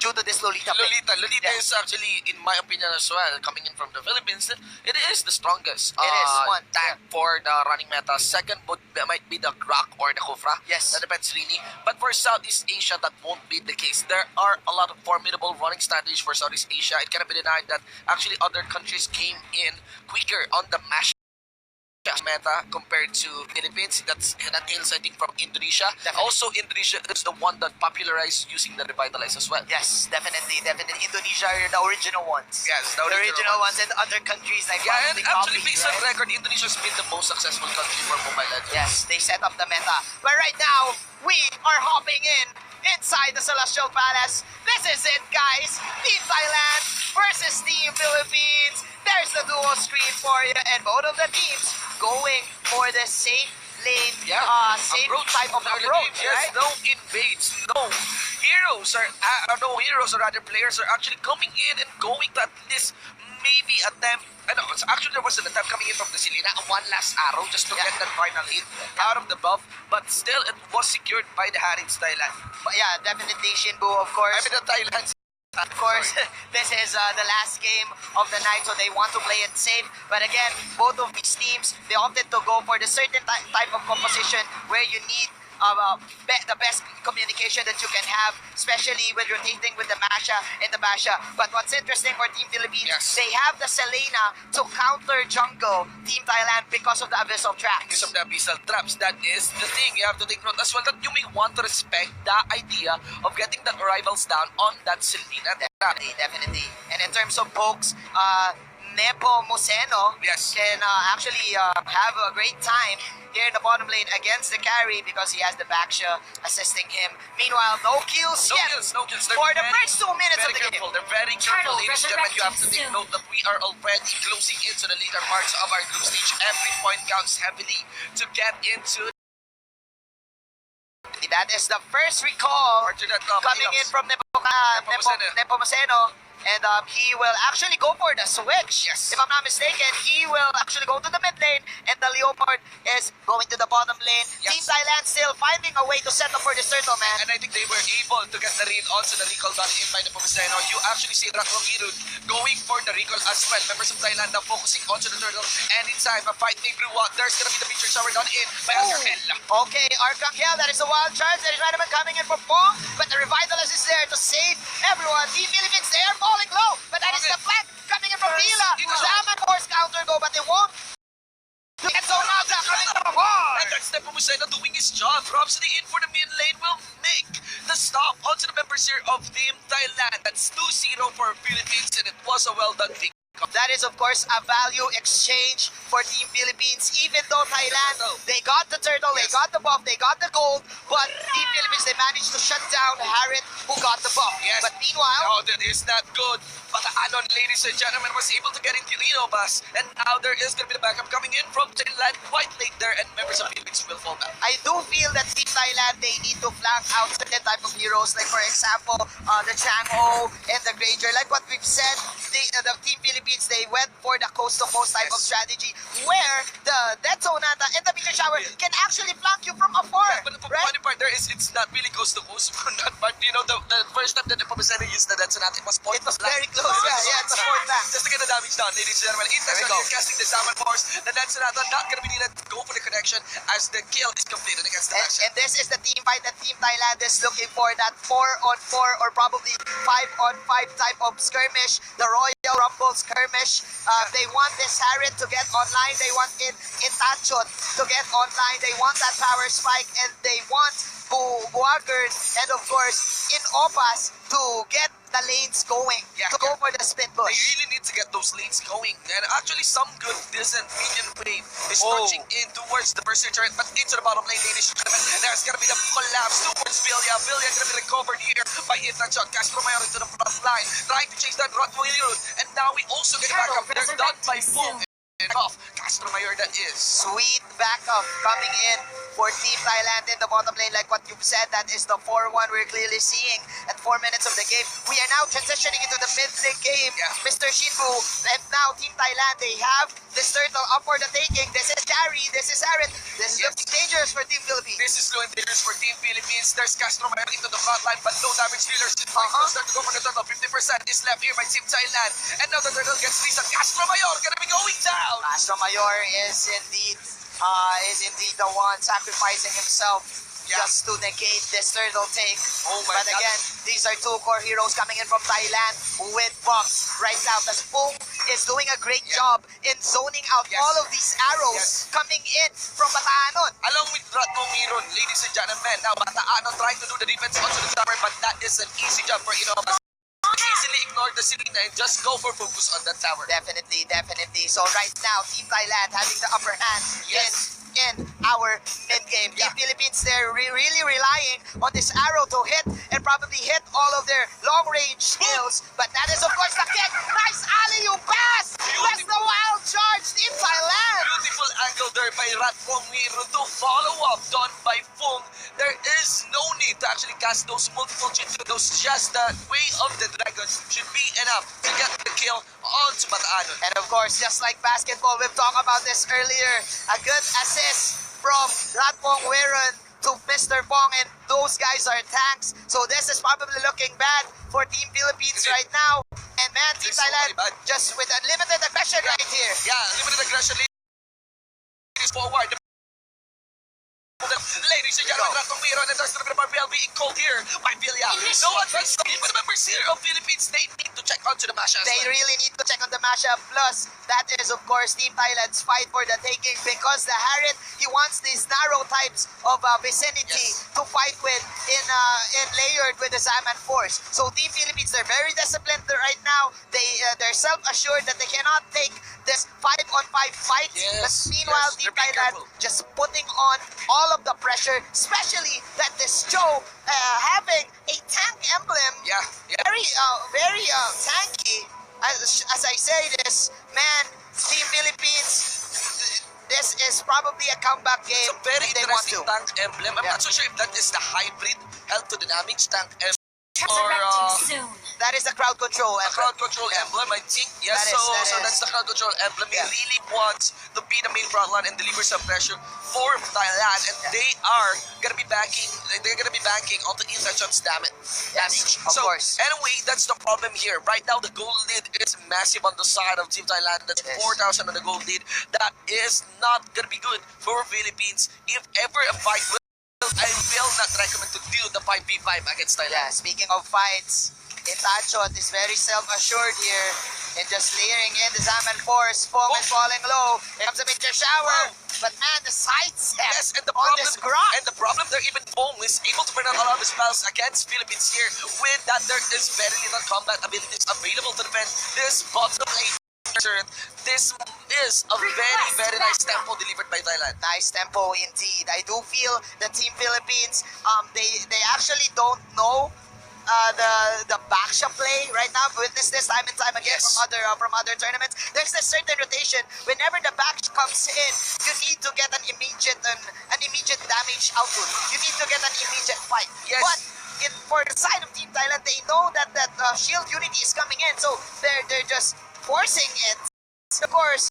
due to this Lolita pick. Lolita is actually, in my opinion as well, coming in from the Philippines, it is the strongest one tank for the running meta. Second might be the Grok or the Kufra. Yes. That depends really. But for Southeast Asia, that won't be the case. There are a lot of formidable running strategies for Southeast Asia. It cannot be denied that actually other countries came in quicker on the mash meta compared to Philippines. That hails, I think, from Indonesia. Definitely. Also, Indonesia is the one that popularized using the Revitalize as well. Yes, definitely. Indonesia are the original ones. Yes, the original ones, and other countries like and actually, copied, based on record, Indonesia's been the most successful country for Mobile Legends. Yes, they set up the meta. But right now, we are hopping inside the Celestial Palace. This is it, guys. Team Thailand versus Team Philippines. There's the dual screen for you, and both of the teams going for the safe lane, safe type of approach, yes, right? No invades, no heroes or rather players are actually coming in and going to at least maybe attempt. Actually, there was an attempt coming in from the Selena, one last arrow just to get that final hit out of the buff, but still it was secured by the Harrods Thailand. But yeah, definitely Shinbu, of course. I mean, the Thailand. Of course, this is the last game of the night, so they want to play it safe. But again, both of these teams, they opted to go for the certain type of composition where you need the best communication that you can have, especially with rotating with the Masha and the Basha. But what's interesting for Team Philippines, they have the Selena to counter jungle Team Thailand because of the Abyssal Traps. Because of the Abyssal Traps, that is the thing. You have to take note as well that you may want to respect the idea of getting the rivals down on that Selena. Definitely. And in terms of pokes, Nepo Museno can actually have a great time here in the bottom lane against the carry because he has the Baksha assisting him. Meanwhile, no kills yet No kills. for the first 2 minutes of the game. They're very careful, ladies and gentlemen. You have to take note that we are already closing into the later parts of our group stage. Every point counts heavily to get into. That is the first recall coming in from Nepo Museno. And he will actually go for the switch. Yes. If I'm not mistaken, he will actually go to the mid lane, and the Leopard is going to the bottom lane. Yes. Team Thailand still finding a way to set up for this turtle, man. And I think they were able to get the read also the recall done in by the Pomiseno. You actually see Rakongirun going for the recall as well. Members of Thailand now focusing onto the turtle. Anytime a fight may brew out, there's gonna be the feature shower done in by Arcangel. Okay, Arcangel, that is a wild charge. That is Radaman coming in for Pong, but the Revitalize is there to save everyone. Team Philippines, they are falling low, but that is the flank coming in from Vila. Zaman force counter go, but they won't. And so now coming from far. And that's Nepo Musena doing his job. Robson in for the mid lane will make the stop onto the members here of Team Thailand. That's 2-0 for Philippines, and it was a well done victory. That is, of course, a value exchange for Team Philippines. Even though Thailand, they got the turtle, they got the buff, they got the gold, but Team Philippines, they managed to shut down Harrit, who got the buff. Yes. But meanwhile, no, that is not good. But the add-on, ladies and gentlemen, was able to get into Reno Bus, and now there is going to be the backup coming in from Thailand quite late there, and members of Philippines will fall back. I do feel that Team Thailand, they need to flank out certain type of heroes, like for example, the Chang'o and the Granger. Like what we've said, the Team Philippines, they went for the coast-to-coast type of strategy, where the Death Sonata and the Meteor Shower can actually flank you from afar. But the funny part there is it's not really coast-to-coast for that part. You know, the first time that the Pomiseno used the Death Sonata, it was point blank. Very close. It's point blank. Just to get the damage done, ladies and gentlemen. Intentionally casting the Zaman Force. The Death Sonata not gonna be needed to go for the connection as the kill is completed against the Basha. And this is the team fight that Team Thailand is looking for, that 4-on-4 or probably 5-on-5 type of skirmish, the Royal Rumble skirmish. They want this Harrit to get online, they want Intachot to get online, they want that power spike, and they want Buagern and of course in Opas to get the lanes going, to go for the split push. They really need to get those lanes going. And actually some good decent minion wave is touching in towards the first turret, but into the bottom lane, ladies and gentlemen. There's gonna be the collapse towards Vilya. Vilya gonna be recovered here by Intachot. Castro Mayor into the front line, trying to chase that Rotwillion. And now we also get back up. They're done by Boom. And off. Castro Mayor, that is. Sweet backup coming in for Team Thailand in the bottom lane. Like what you've said, that is the 4-1 we're clearly seeing at 4 minutes of the game. We are now transitioning into the mid-lane game. Mr. Shinbu, and now Team Thailand, they have this turtle up for the taking. This is Gary, this is Aaron. This is looking dangerous for Team Philippines. This is going dangerous for Team Philippines. There's Castro Mayor into the front line, but no damage dealers. It's start to go for the turtle. 50% is left here by Team Thailand. And now the turtle gets reset. Castro Mayor gonna be going down. Castro Mayor is indeed the one sacrificing himself just to negate this turtle take. Oh my but God. again, these are two core heroes coming in from Thailand with buffs right now. The Spoon is doing a great job in zoning out all of these arrows coming in from Bataanon. Along with Ratong Miron, ladies and gentlemen. Now Bataanon trying to do the defense onto the tower, but that is an easy job for Innova. Easily ignore the Serena and just go for focus on that tower. Definitely. So right now, Team Thailand having the upper hand in our mid-game. Team Philippines, they're really relying on this arrow to hit and probably hit all of their long-range skills. But that is, of course, the kick. Nice alley-oop pass! That's the wild charge, Team Thailand! Beautiful angle there by Ratong Miron to follow up, done by Fung. There is no need to actually cast those multiple those. Just the way of the dragon should be enough to get the kill onto Bataanon. And of course, just like basketball, we've talked about this earlier, a good assist from Ratpong Wiron to Mr. Pong, and those guys are tanks. So this is probably looking bad for Team Philippines right now. And man, Team Thailand just with unlimited aggression right here. Yeah, limited aggression. Ladies forward. Ladies and gentlemen, Ratong Miron, and there's the Barbell being called here by Vilya. No advance. But members here of Philippines, they need to check onto the mashup. They really need to check on the mashup. Plus, that is of course Team Thailand's fight for the taking, because the Harriet, he wants these narrow types of vicinity to fight with in layered with the Zaman Force. So Team Philippines, they're very disciplined right now. They're self-assured that they cannot take this 5-on-5 fight. But meanwhile, Team Thailand just putting on all of the pressure, especially that this Joe having a tank emblem, very tanky. As I say this, man, Team Philippines, this is probably a comeback game. It's a very if they want interesting to. tank emblem. I'm not so sure if that is the hybrid health to dynamics tank emblem or Resurrecting soon. That is the crowd control a emblem. crowd control emblem, I think. Yes, That is- so that's the crowd control emblem. He really wants to be the main front line and deliver some pressure for Thailand, and they are gonna be banking. They're gonna be banking onto Infection's damage. Of So course. anyway, that's the problem here. Right now, the goal lead is massive on the side of Team Thailand. That's 4,000 on the goal lead. That is not gonna be good for Philippines. If ever a fight will, I will not recommend to do the 5v5 against Thailand. Yeah, speaking of fights, Itachot is very self-assured here and just layering in the Zaman Force. Fong is falling low. Here comes a meteor shower. But man, the sidestep Yes, and the on problem, this grok. and the problem there, even Bong is able to burn out a lot of spells against Philippines here. With that, there is very little combat abilities available to defend this bottom lane. This is a very nice tempo delivered by Thailand. Nice tempo indeed. I do feel the Team Philippines, they actually don't know the backshot play right now. We've witnessed this time and time again from other tournaments. There's this certain rotation. Whenever the back comes in, you need to get an immediate damage output. You need to get an immediate fight. Yes. But for the side of Team Thailand, they know that shield unity is coming in, so they're just forcing it. Of course,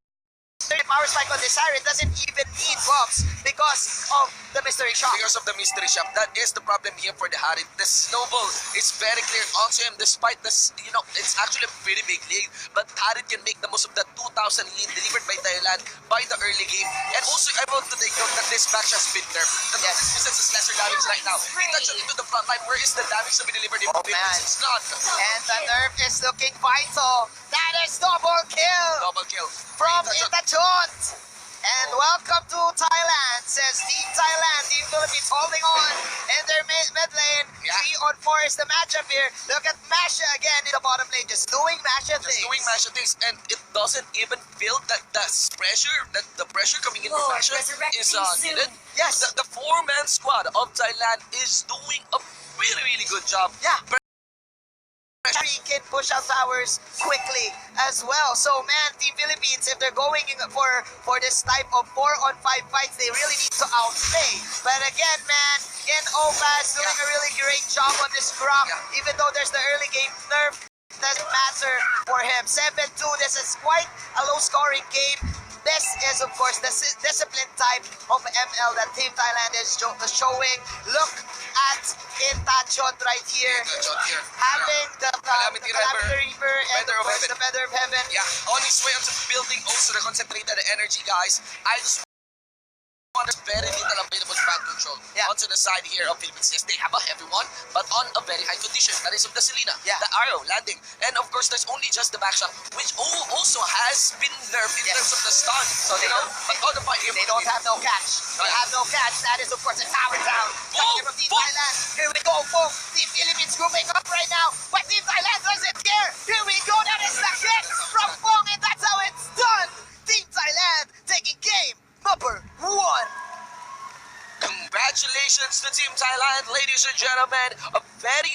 the power spike on this Harriet doesn't even need buffs because of the mystery shop. Because of the mystery shop, that is the problem here for the Harry. The snowball is very clear onto him, despite this, it's actually a pretty big league, but Harry can make the most of that 2,000 lead delivered by Thailand by the early game. And also, I want to take note that this match has been nerfed. The resistance is lesser damage right now. He touched into the front line. Where is the damage to be delivered in It's not. And the nerf is looking vital. That is double kill Double kill. from Itachot. And welcome to Thailand, says Team Thailand. Team Philippines holding on in their mid lane. 3-on-4 is the matchup here. Look at Masha again in the bottom lane, just doing Masha things. Doing Masha things, and it doesn't even feel that the pressure coming in from Masha is needed. Yes. The four-man squad of Thailand is doing a really good job. Yeah. measure. He can push out towers quickly as well. So man, Team Philippines, if they're going for this type of 4-on-5 fights, they really need to outplay. But again, man, in Opaz doing a really great job on this Grok, even though there's the early game nerf, doesn't matter for him. 7-2, this is quite a low-scoring game. This is, of course, the discipline type of ML that Team Thailand is showing. Look at Intachot right here, having the Calamity Reaper and of course the Feather of Heaven. Yeah, on his way onto building also the concentrated energy, guys. I just there's very little available back control onto the side here of Philippines. Yes, they have a heavy one, but on a very high condition. That is of the Selena, the arrow landing. And of course, there's only just the backshot, which also has been nerfed in terms of the stun. So, but on the fight here, they don't have no catch. They have no catch. That is, of course, a tower down. Coming from Team Thailand. Here we go, folks. Team Philippines grouping up right now. But Team Thailand doesn't care. Here we go. That is the hit from Fong, and that's how it's done. Team Thailand taking game number 1. Congratulations to Team Thailand, ladies and gentlemen. A very